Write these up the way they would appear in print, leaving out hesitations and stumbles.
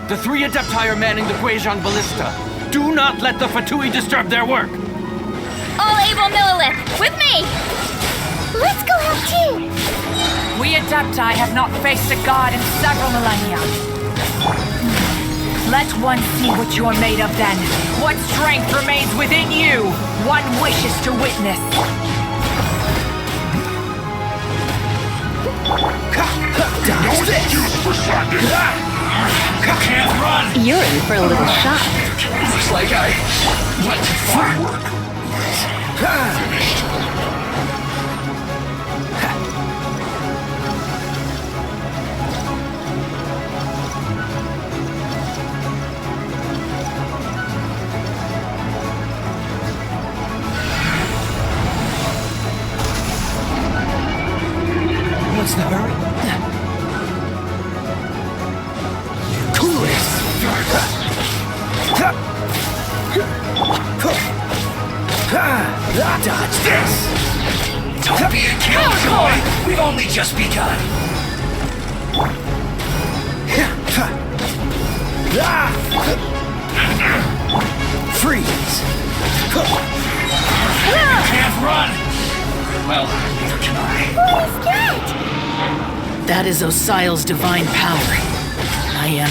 The 3 Adepti are manning the Guizhong Ballista. Do not let the Fatui disturb their work! All able Millilith, with me! Let's go help too! We Adepti have not faced a god in several millennia. Let one see what you're made of then. What strength remains within you. One wishes to witness. Dodge this! Can't run! You're in for a little shock. Looks like I went too far. Finished. What's the hurry? Cool it! Dodge this! Don't be a killer, boy! We've only just begun! Freeze! Can't run! Well, neither can I. What is that? That is Osial's divine power. I am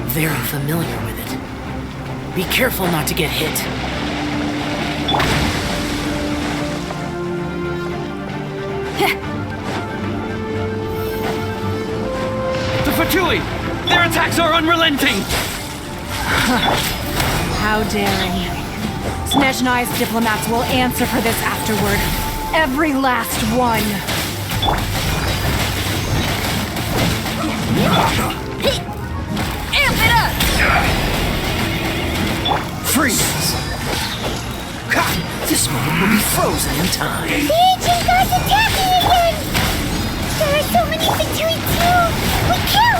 very familiar with it. Be careful not to get hit. The Fatui! Their attacks are unrelenting! How daring. Snezhnai's diplomats will answer for this afterward. Every last one. Amp it up! Freeze! This moment will be frozen in time. The ancient god's attacking again! There are so many Fatui too! We can't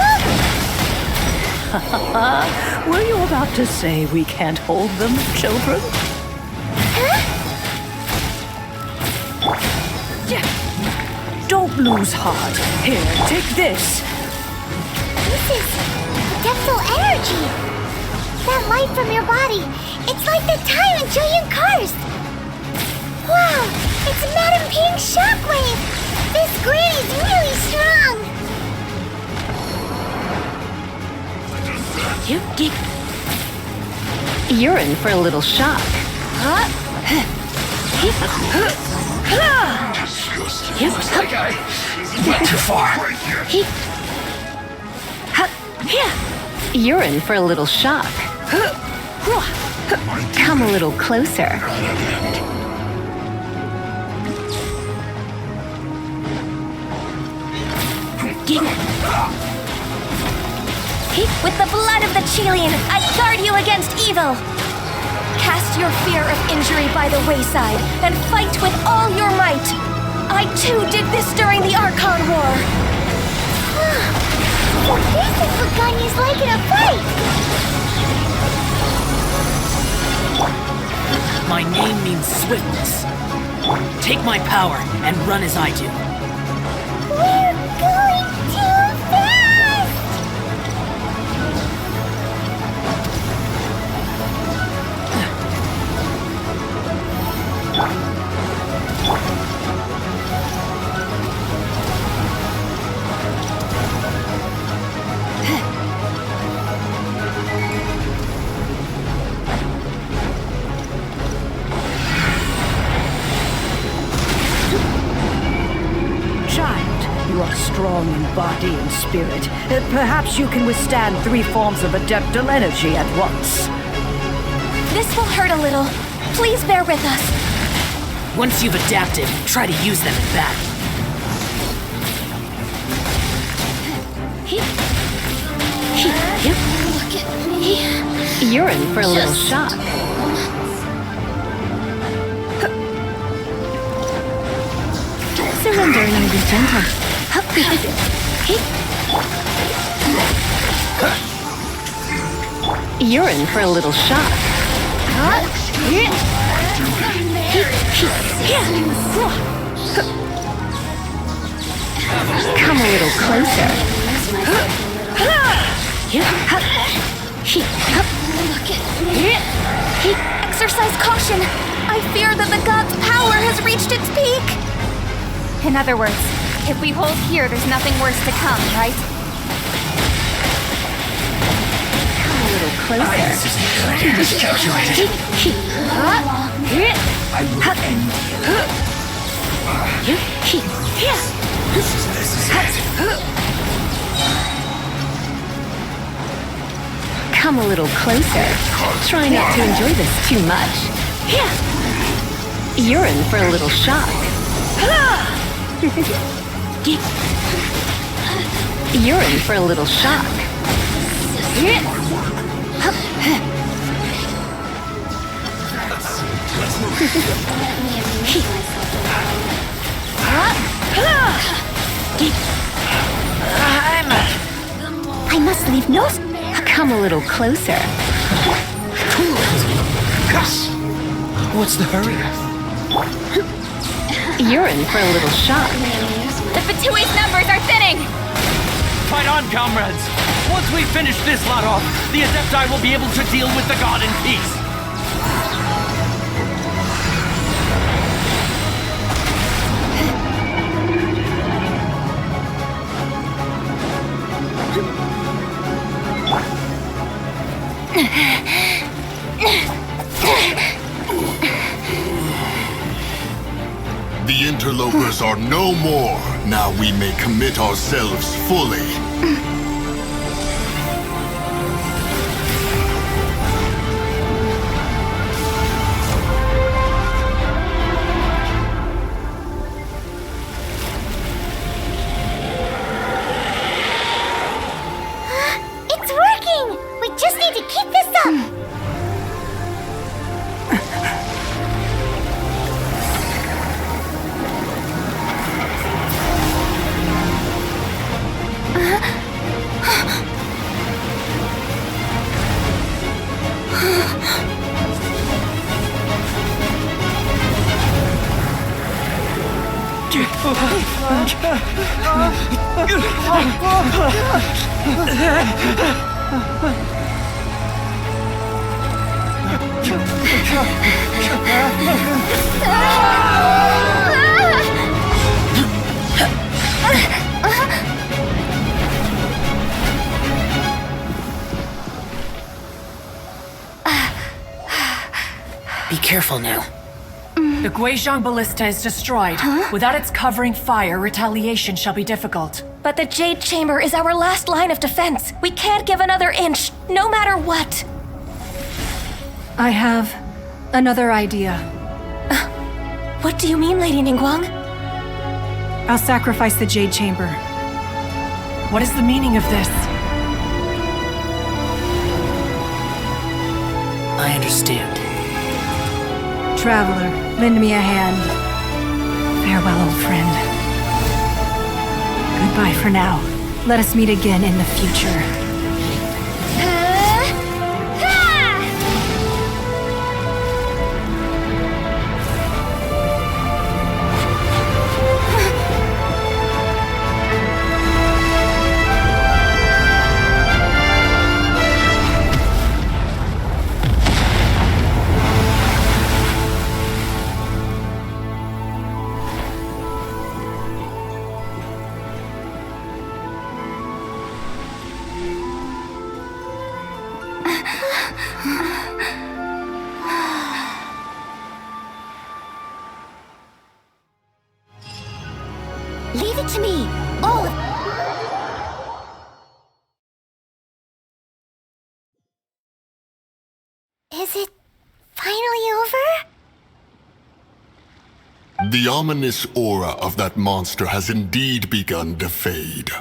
look! Were you about to say we can't hold them, children? Huh? Don't lose heart. Here, take this. This is adeptal energy! That light from your body, it's like the time in Julian Karst! Wow, it's Madame Ping's shockwave! This granny's really strong! You're in for a little shock. Looks like I went too far. You're in for a little shock. Come a little closer. With the blood of the Chilian, I guard you against evil! Cast your fear of injury by the wayside, and fight with all your might! I too did this during the Archon War! So this is what Ganya's like in a fight! My name means swiftness. Take my power and run as I do. We're going too fast! You are strong in body and spirit. Perhaps you can withstand 3 forms of adeptal energy at once. This will hurt a little. Please bear with us. Once you've adapted, try to use them in battle. Look at me. You're in for a little shock. Surrender, ladies gentle. You're in for a little shock. Come a little closer. Exercise caution! I fear that the god's power has reached its peak! In other words, if we hold here, there's nothing worse to come, right? Come a little closer. This isn't good. Miscalculated. I will end you. This is it. Come a little closer. Try not to enjoy this too much. You're in for a little shock. You're in for a little shock. I must leave no... Come a little closer. What's the hurry? You're in for a little shock. The Fatui's numbers are thinning! Fight on, comrades! Once we finish this lot off, the Adepti will be able to deal with the god in peace. The interlopers are no more. Now we may commit ourselves fully. It's working! We just need to keep this up! Be careful now. The Guizhong Ballista is destroyed. Without its covering fire, retaliation shall be difficult. But the Jade Chamber is our last line of defense. We can't give another inch, no matter what. I have another idea. What do you mean, Lady Ningguang? I'll sacrifice the Jade Chamber. What is the meaning of this? I understand. Traveler, lend me a hand. Farewell, old friend. Goodbye for now. Let us meet again in the future. Leave it to me. All of... Is it finally over? The ominous aura of that monster has indeed begun to fade.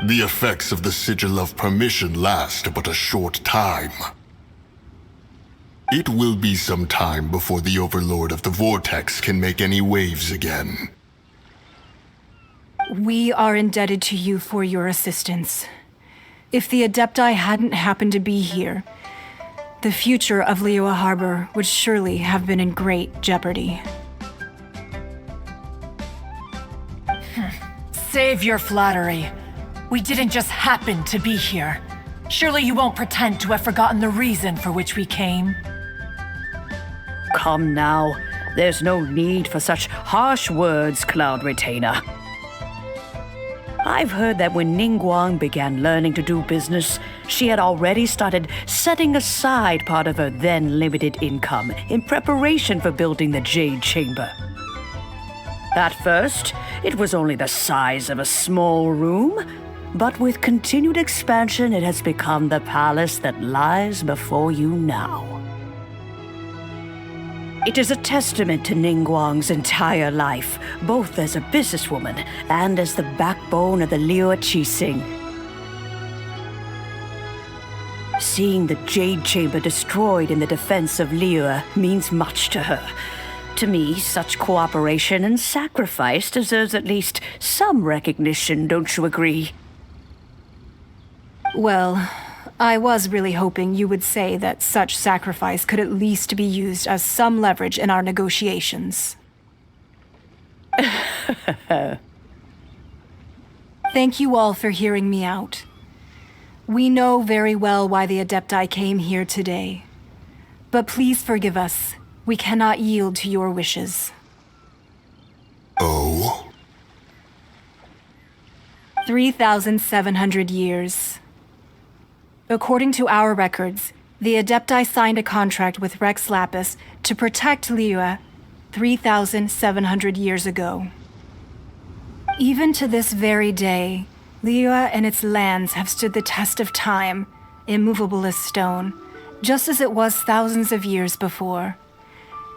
The effects of the Sigil of Permission last but a short time. It will be some time before the Overlord of the Vortex can make any waves again. We are indebted to you for your assistance. If the Adepti hadn't happened to be here, the future of Liyue Harbor would surely have been in great jeopardy. Save your flattery. We didn't just happen to be here. Surely you won't pretend to have forgotten the reason for which we came. Come now. There's no need for such harsh words, Cloud Retainer. I've heard that when Ningguang began learning to do business, she had already started setting aside part of her then limited income in preparation for building the Jade Chamber. At first, it was only the size of a small room, but with continued expansion, it has become the palace that lies before you now. It is a testament to Ningguang's entire life, both as a businesswoman and as the backbone of the Liu Qixing. Seeing the Jade Chamber destroyed in the defense of Liu means much to her. To me, such cooperation and sacrifice deserves at least some recognition, don't you agree? Well, I was really hoping you would say that such sacrifice could at least be used as some leverage in our negotiations. Thank you all for hearing me out. We know very well why the Adepti came here today. But please forgive us. We cannot yield to your wishes. Oh? 3,700 years. According to our records, the Adepti signed a contract with Rex Lapis to protect Liu 3,700 years ago. Even to this very day, Liu and its lands have stood the test of time, immovable as stone, just as it was thousands of years before.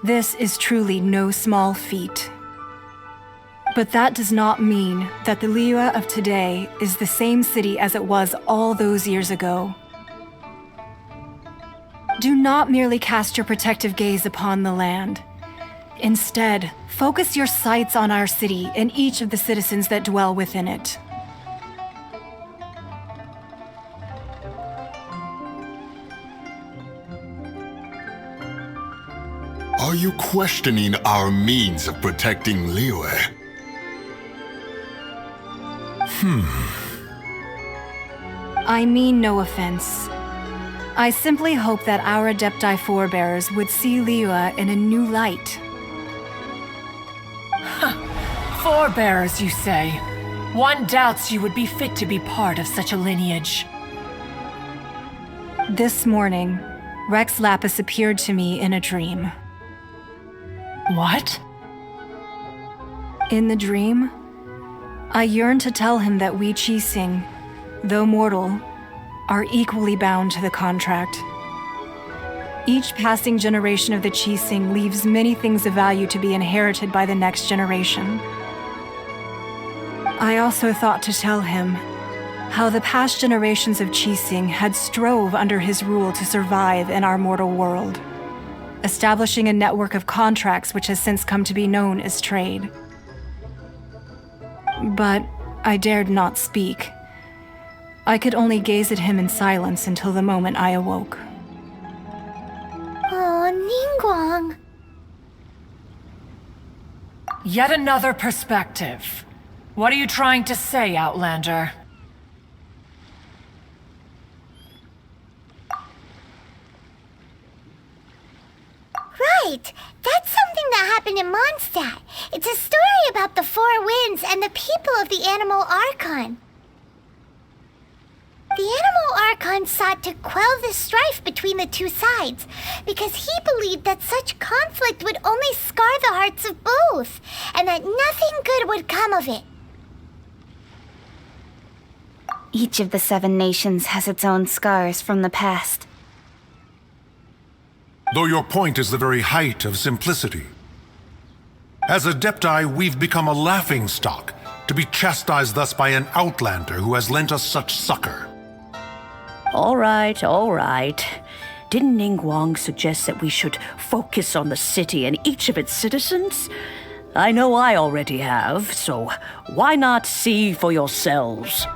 This is truly no small feat. But that does not mean that the Liu of today is the same city as it was all those years ago. Do not merely cast your protective gaze upon the land. Instead, focus your sights on our city and each of the citizens that dwell within it. Are you questioning our means of protecting Liu? I mean no offense. I simply hope that our Adepti forebears would see Liu in a new light. Forebearers, you say? One doubts you would be fit to be part of such a lineage. This morning, Rex Lapis appeared to me in a dream. What? In the dream, I yearned to tell him that we Qixing, though mortal, are equally bound to the contract. Each passing generation of the Qixing leaves many things of value to be inherited by the next generation. I also thought to tell him how the past generations of Qixing had strove under his rule to survive in our mortal world, establishing a network of contracts which has since come to be known as trade. But I dared not speak. I could only gaze at him in silence until the moment I awoke. Oh, Ningguang. Yet another perspective. What are you trying to say, Outlander? Right! That's something that happened in Mondstadt. It's a story about the Four Winds and the people of the Animal Archon. The Animal Archon sought to quell the strife between the two sides because he believed that such conflict would only scar the hearts of both, and that nothing good would come of it. Each of the 7 nations has its own scars from the past. Though your point is the very height of simplicity. As Adepti, we've become a laughingstock, to be chastised thus by an outlander who has lent us such succor. All right, all right. Didn't Ningguang suggest that we should focus on the city and each of its citizens? I know I already have, so why not see for yourselves?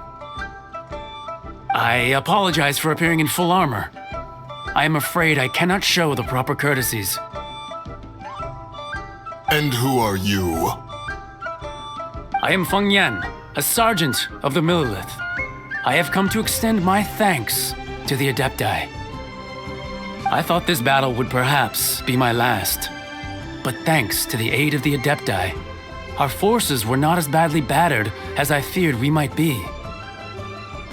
I apologize for appearing in full armor. I am afraid I cannot show the proper courtesies. And who are you? I am Feng Yan, a sergeant of the Millilith. I have come to extend my thanks to the Adepti. I thought this battle would perhaps be my last, but thanks to the aid of the Adepti, our forces were not as badly battered as I feared we might be.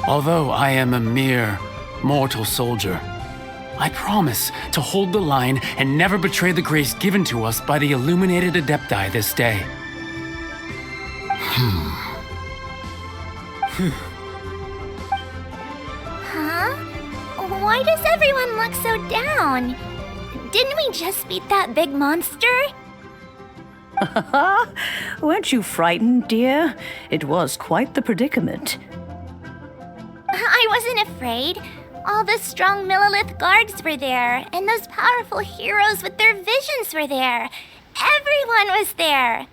Although I am a mere mortal soldier, I promise to hold the line and never betray the grace given to us by the illuminated Adepti this day. Huh? Why does everyone look so down? Didn't we just beat that big monster? Weren't you frightened, dear? It was quite the predicament. I wasn't afraid. All the strong Millilith guards were there, and those powerful heroes with their visions were there. Everyone was there.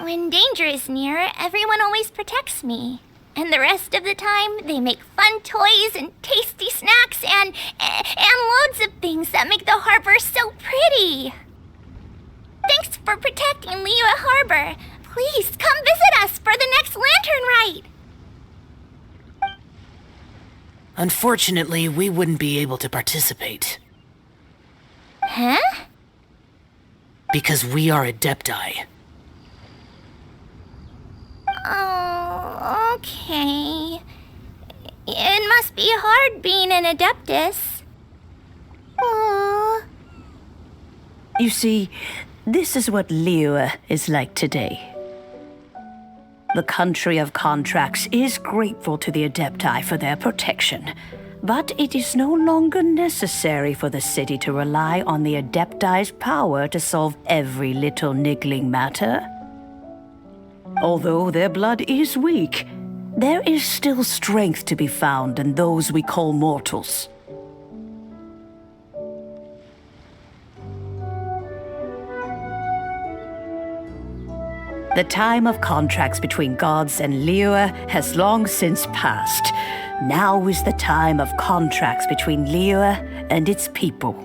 When danger is near, everyone always protects me. And the rest of the time, they make fun toys and tasty snacks and loads of things that make the harbor so pretty. Thanks for protecting Liyue Harbor. Please come visit us for the next lantern rite. Unfortunately, we wouldn't be able to participate. Huh? Because we are Adepti. Oh, okay. It must be hard being an Adeptus. Aww. You see, this is what Liyue is like today. The country of contracts is grateful to the Adepti for their protection, but it is no longer necessary for the city to rely on the Adepti's power to solve every little niggling matter. Although their blood is weak, there is still strength to be found in those we call mortals. The time of contracts between gods and Liyue has long since passed. Now is the time of contracts between Liyue and its people.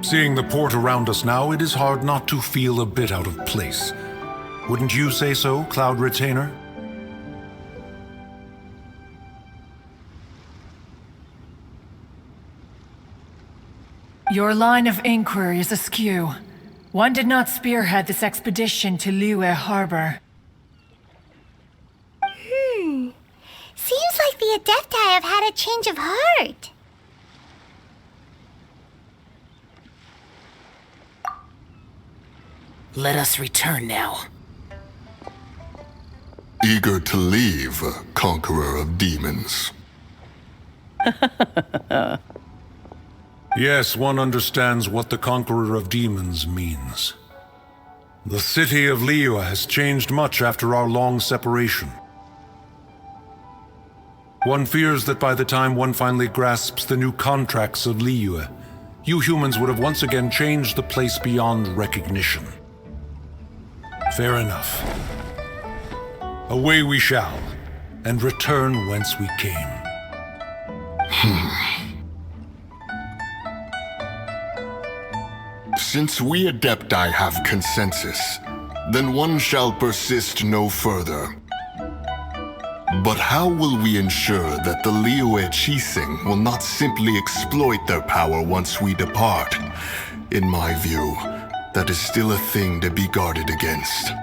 Seeing the port around us now, it is hard not to feel a bit out of place. Wouldn't you say so, Cloud Retainer? Your line of inquiry is askew. One did not spearhead this expedition to Liyue Harbor. Seems like the Adepti have had a change of heart. Let us return now. Eager to leave, conqueror of demons. Yes, one understands what the Conqueror of Demons means. The city of Liyue has changed much after our long separation. One fears that by the time one finally grasps the new contracts of Liyue, you humans would have once again changed the place beyond recognition. Fair enough. Away we shall, and return whence we came. Since we Adepti have consensus, then one shall persist no further. But how will we ensure that the Liyue Chising will not simply exploit their power once we depart? In my view, that is still a thing to be guarded against.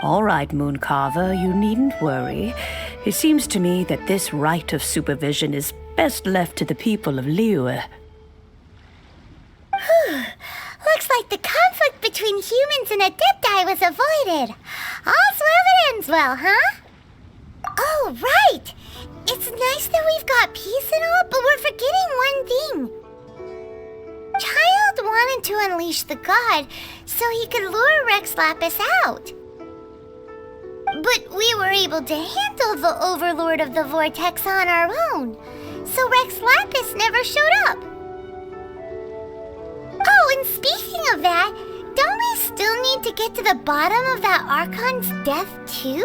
All right, Mooncarver, you needn't worry. It seems to me that this right of supervision is best left to the people of Liyue. Looks like the conflict between humans and Adepti was avoided. All's well that ends well, huh? Oh, right! It's nice that we've got peace and all, but we're forgetting one thing. Child wanted to unleash the god so he could lure Rex Lapis out. But we were able to handle the Overlord of the Vortex on our own, so Rex Lapis never showed up. Oh, and speaking of that, don't we still need to get to the bottom of that Archon's death too?